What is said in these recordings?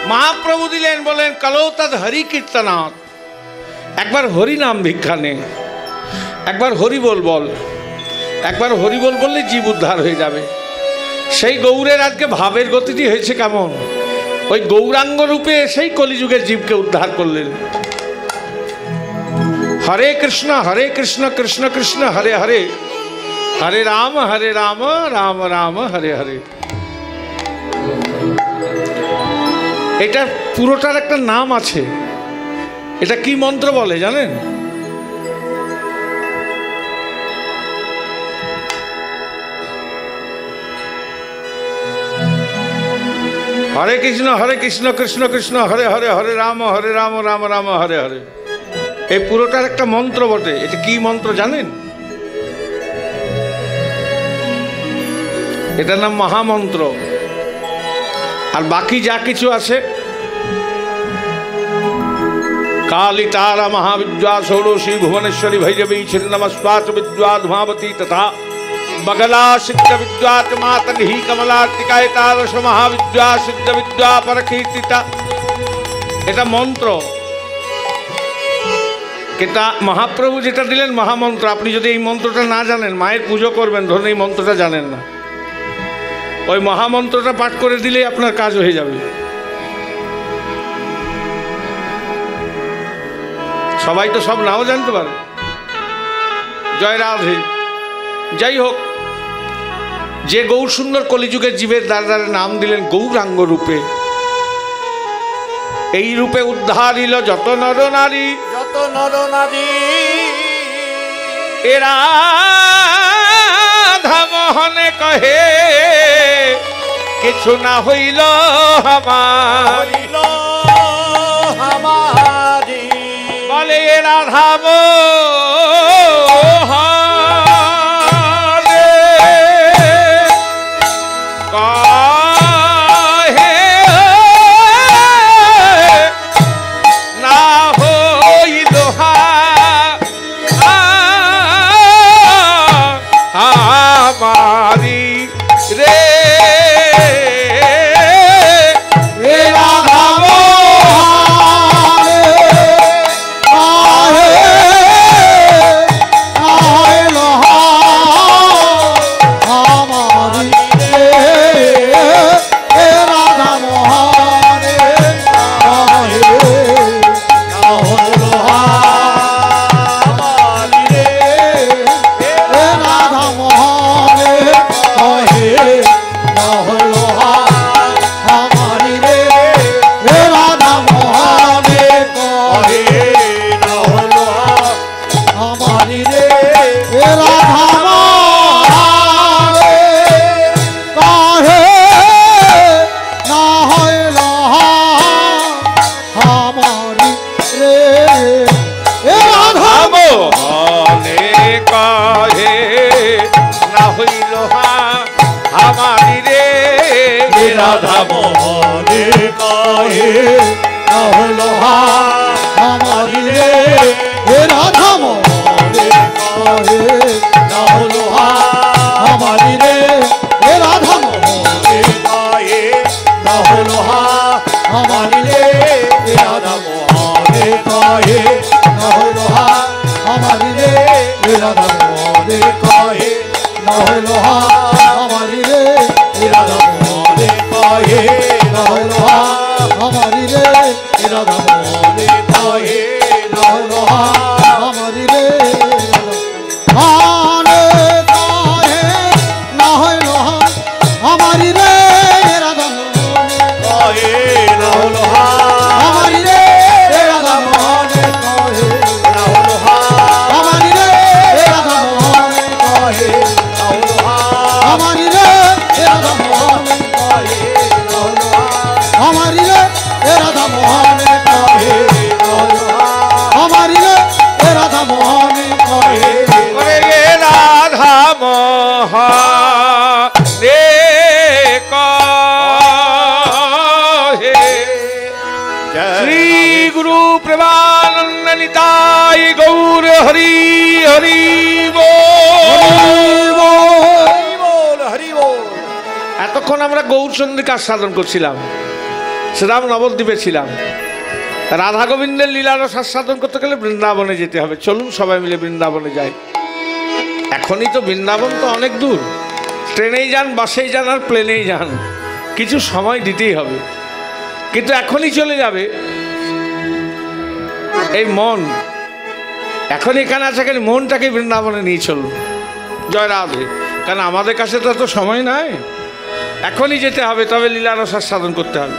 महाप्रभु दिलेन बोलें कलो तद हरि कीर्तनात् একবার হরি নাম ভিক্ষা নে একবার হরি বল বল একবার হরি বল বললে জীব উদ্ধার হয়ে যাবে সেই গৌরের আজকে ভাবের গতিটি হয়েছে কেমন ওই গৌরাঙ্গ রূপে সেই কলিযুগের জীবকে উদ্ধার করলেন হরে কৃষ্ণ কৃষ্ণ কৃষ্ণ হরে হরে হরে রাম রাম রাম হরে হরে এটা পুরোটার একটা নাম আছে এটা কি মন্ত্র বলে জানেন হরে কৃষ্ণ কৃষ্ণ কৃষ্ণ হরে হরে হরে রাম রাম রাম হরে হরে এই পুরোটার একটা মন্ত্র বটে এটা কি মন্ত্র জানেন এটার নাম মহামন্ত্র আর বাকি যা কিছু আছে काली तारा महाविद्या षोडशी भुवनेश्वरी भैरवी छिन्नमस्वाच विद्या धुमावती तथा बगला सिद्ध विद्या मातंगी कमलार्तिका एतादृश महाविद्या सिद्ध विद्या परकीर्तिता এটা মন্ত্র এটা মহাপ্রভু যেটা দিলেন মহামন্ত্র আপনি যদি এই মন্ত্রটা না জানেন মায়ের পুজো করবেন ধরুন এই মন্ত্রটা জানেন না ওই মহামন্ত্রটা পাঠ করে দিলেই আপনার কাজ হয়ে যাবে সবাই তো সব নাও জানতে পারে জয় রাধে যাই হোক যে গৌর সুন্দর কলিযুগের জীবের দ্বারা নাম দিলেন গৌরাঙ্গ রূপে এই রূপে উদ্ধার হইল যত নর নারী এরা ধামহনে কহে কিছু না হইল আমারি বলে রাধা এতক্ষণ আমরা গৌর চন্দ্রিকার সাধন করছিলাম শ্রীরাম নবদ্বীপে ছিলাম। রাধা গোবিন্দের লীলারস আস্বাদন করতে গেলে বৃন্দাবনে যেতে হবে। চলুন সবাই মিলে বৃন্দাবনে যাই। এখনই তো বৃন্দাবন তো অনেক দূর, ট্রেনেই যান, বাসেই যান, আর প্লেনেই যান, কিছু সময় দিতেই হবে। কিন্তু এখনই চলে যাবে এই মন, এখন এখানে আছে, এখানে মনটাকে বৃন্দাবনে নিয়ে চলুন। জয় রাধে। কারণ আমাদের কাছে তো এত সময় নাই, এখনই যেতে হবে, তবে লীলারস আস্বাদন করতে হবে।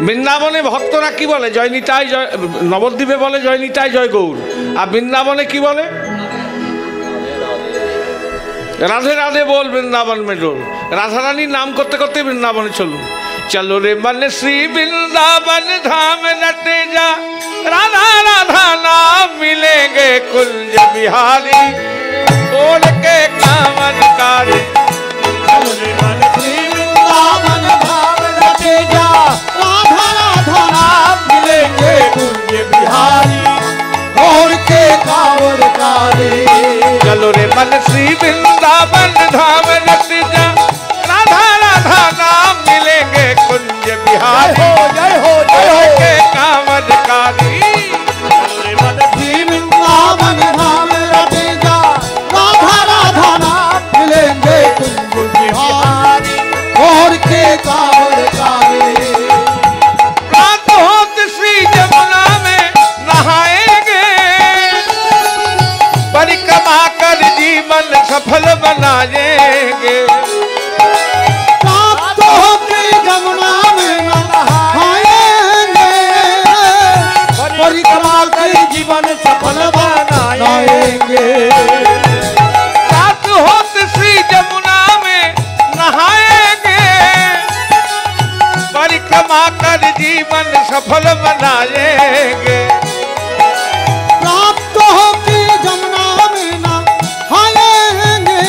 বৃন্দাবনে ভক্তরা কি বলে? জয় নিতাই জয়। নবদ্বীপে বলে জয় নিতাই জয় গৌর, আর বৃন্দাবনে কি বলে? রাধে রাধে बोल वृंदावन में डोल। राधा रानी नाम करते करते वृंदावन चलो। चलो रे मन श्री वृंदावन धाम रटे जा, राधा राधा नाम मिलेंगे कुंज बिहारी, बोल के कामन कारी। चलो रे मन श्री वृंदावन धाम रटे जा, राधा राधा नाम मिलेंगे कुंज बिहारी, बोल के कामन कारी। चलो रे मन श्री वृंदावन धाम रट जा, राधा राधा नाम मिलेंगे कुंज बिहारी, जय हो जय हो के कामन कारी। चलो रे मन श्री वृंदावन धाम रटे जा, राधा राधा नाम मिलेंगे कुंज बिहारी, और के कामन कारी। रात होत श्री जमुना में नहाएंगे, परिक्रमा कर जीवन सफल बनाएंगे। रात होते जमुना में नहाएंगे, परिक्रमा कर जीवन सफल बनाएंगे। रात होत श्री जमुना में नहाएंगे, परिक्रमा कर जीवन सफल बनाएंगे। प्राप्त होके जमुना में नहाएंगे,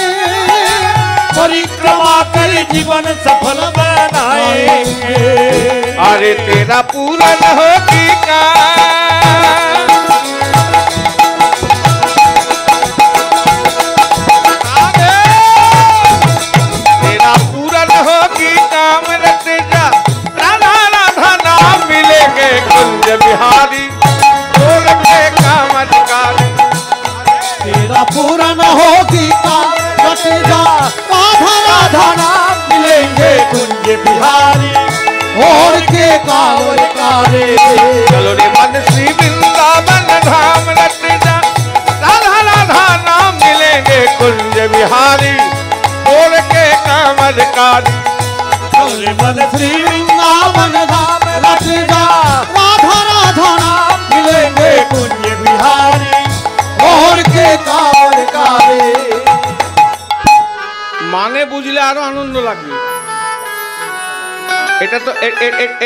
परिक्रमा कर जीवन सफल बनाएंगे। अरे तेरा पूरन होगी का, तेरा पूरन होगी काम रट जा, राधा राधा नाम मिलेंगे कुंज बिहारी, बोल के कामन कारी। तेरा पूरा न होगी काम रट जा, राधा राधा नाम मिलेंगे कुंज बिहारी, और के कांवर कारे। चलो रे मन श्री वृंदावन धाम रट जा, राधा राधा नाम मिलेंगे कुंज बिहारी, बोल के कामन कारी। चलो रे मन श्री वृंदावन धाम रट जा, राधा राधा नाम मिलेंगे कुंज बिहारी, और के कांवर कारे। মানে বুঝলে আরো আনন্দ লাগবে।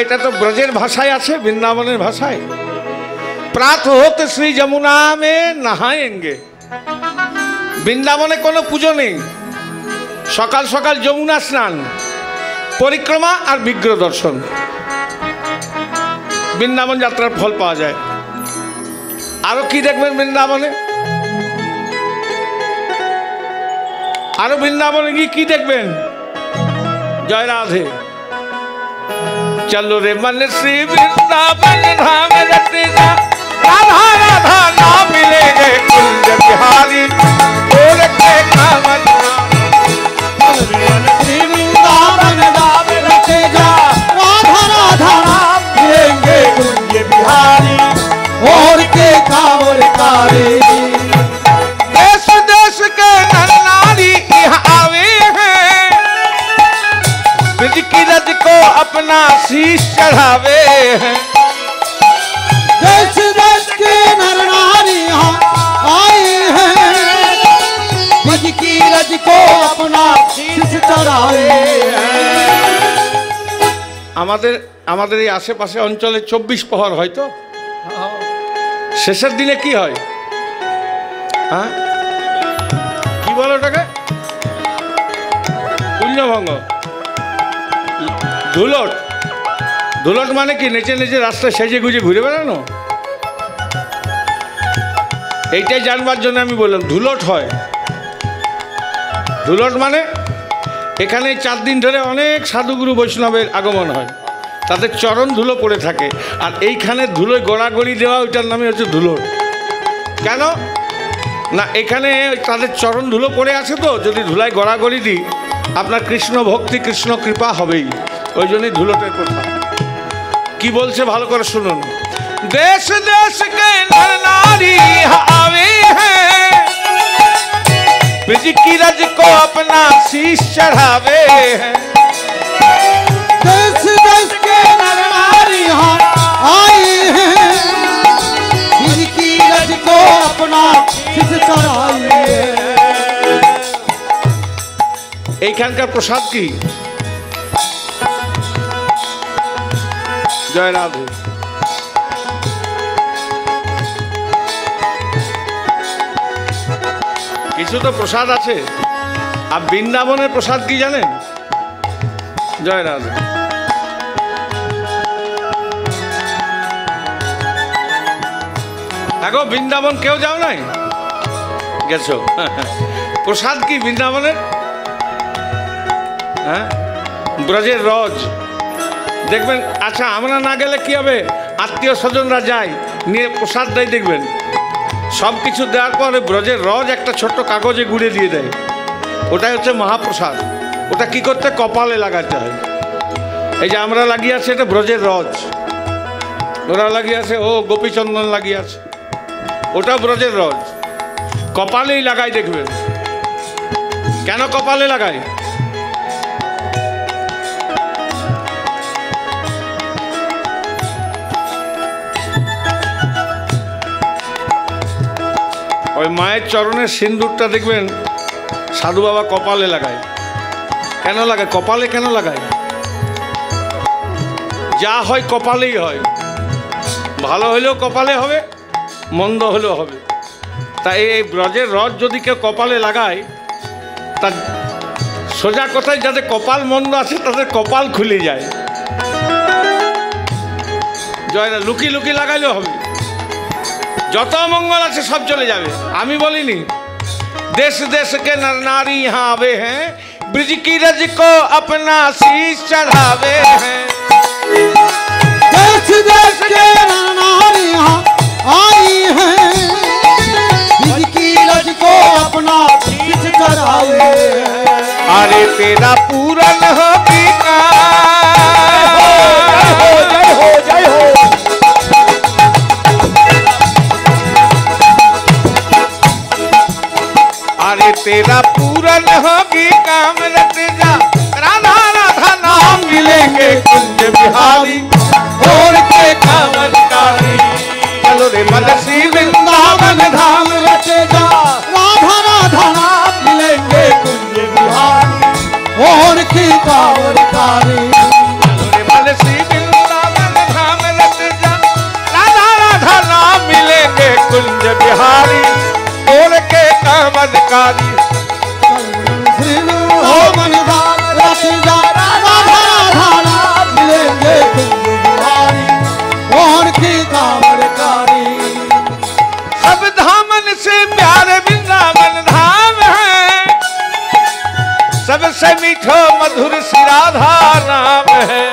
এটা তো ব্রজের ভাষায় আছে, বৃন্দাবনের ভাষায়। প্রাত হোত শ্রী যমুনা মে নহায়েঙ্গে। বৃন্দাবনে কোনো পুজো নেই, সকাল সকাল যমুনা স্নান, পরিক্রমা আর বিগ্রহ দর্শন, বৃন্দাবন যাত্রার ফল পাওয়া যায়। আরো কি দেখবেন বৃন্দাবনে? আরো বৃন্দাবনে গিয়ে কি দেখবেন? জয় রাধে। चलो रे मन श्री वृंदावन धाम रट जा, राधा राधा नाम मिलेंगे कुंज बिहारी, बोल के कामन कारी। श्री वृंदावन धाम रट जा, राधा राधा नाम मिलेंगे कुंज बिहारी, और के कांवर कारे। देश देश के नर नारी यहाँ आवे हैं, ब्रज की रज को अपना शीश चढ़ावे हैं। देश देश के नर नारी यहाँ आए हैं, ब्रज की रज को अपना शीश चढ़ाए हैं। আমাদের এই আশেপাশে অঞ্চলে 24 প্রহর হয়তো শেষের দিনে কি হয়? হ্যাঁ, কি বলো ওটাকে? পুণ্যভঙ্গ, ধুলট। ধুলট মানে কি? নেচে নেচে রাস্তায় সেজে গুজে ঘুরে বেড়ানো। এইটাই জানবার জন্য আমি বললাম ধুলট হয়। ধুলট মানে এখানে 4 দিন ধরে অনেক সাধুগুরু বৈষ্ণবের আগমন হয়, তাদের চরণ ধুলো পড়ে থাকে। আর এইখানে ধুলোয় গড়াগড়ি দেওয়া, ওইটার নামে হচ্ছে ধুলোর। কেন না, এখানে তাদের চরণ ধুলো পড়ে আছে, তো যদি ধুলায় গড়াগড়ি দিই আপনার কৃষ্ণ ভক্তি কৃষ্ণ কৃপা হবেই, ওই জন্যই ধুলোটার কথা। কি বলছে ভালো করে শুনুন। দেশ দেশ কে নর নারী आवे हैं, ब्रज की रज को अपना शीश चढ़ावे हैं। देश देश के नर नारी यहाँ आए हैं, ब्रज की रज को अपना शीश चढ़ाए। এইখানকার প্রসাদ কি? জয় রাধে। কিছু তো প্রসাদ আছে। আর বৃন্দাবনের প্রসাদ কি জানেন? জয় রাধে। দেখো, বৃন্দাবন কেউ যাও নাই? গেছো? প্রসাদ কি বৃন্দাবনের? হ্যাঁ, ব্রজের রজ দেখবেন। আচ্ছা, আমরা না গেলে কি হবে? আত্মীয় স্বজনরা যায়, নিয়ে প্রসাদ দেয়, দেখবেন সব কিছু দেওয়ার পরে ব্রজের রজ একটা ছোট্ট কাগজে গুঁড়ে দিয়ে দেয়, ওটাই হচ্ছে মহাপ্রসাদ। ওটা কি করতে? কপালে লাগাতে হয়। এই যে আমরা লাগিয়ে আছে, এটা ব্রজের রজ। ওরা লাগিয়ে আছে, ও গোপীচন্দন লাগিয়ে আছে, ওটা ব্রজের রজ। কপালেই লাগাই, দেখবেন। কেন কপালে লাগায়? ওই মায়ের চরণের সিন্দুরটা দেখবেন সাধু বাবা কপালে লাগায়। কেন লাগায়? কপালে কেন লাগায়? যা হয় কপালেই হয়, ভালো হলেও কপালে হবে, মন্দ হলেও হবে। তাই এই ব্রজের রথ যদি কেউ কপালে লাগায়, তার সোজা কথায় যাদের কপাল মন্দ আছে তাদের কপাল খুলে যায়। জয় না, লুকি লুকি লাগাইলেও হবে, যত মঙ্গল আছে সব চলে যাবে। আমি বলিনি देश देश के नर नारी यहाँ आवे हैं, ब्रज की रज को अपना शीश चढ़ावे हैं। देश देश के नर नारी यहाँ आई हैं, ब्रज की रज को अपना शीश चढ़ावे हैं। अरे तेरा पूरन हो बिना, जय हो जय हो। अरे तेरा पूरन होगी काम रट जा, राधा राधा नाम मिलेंगे कुंज बिहारी, और के कामनकारी। चलो रे मनसी वृंदावन धाम रचे जा, राधा राधा नाम मिलेंगे कुंज बिहारी, और की कामनकारी। चलो रे मनसी वृंदावन धाम रट जा, राधा राधा नाम मिलेंगे कुंज बिहारी, और के कामनकारी। हो मन धाम रचे जा, राधा राधा नाम मिलेंगे कुंज बिहारी, और की कामनकारी। सब धामन से प्यारे वृंदावन धाम है, सबसे मीठो मधुर श्री राधा नाम है।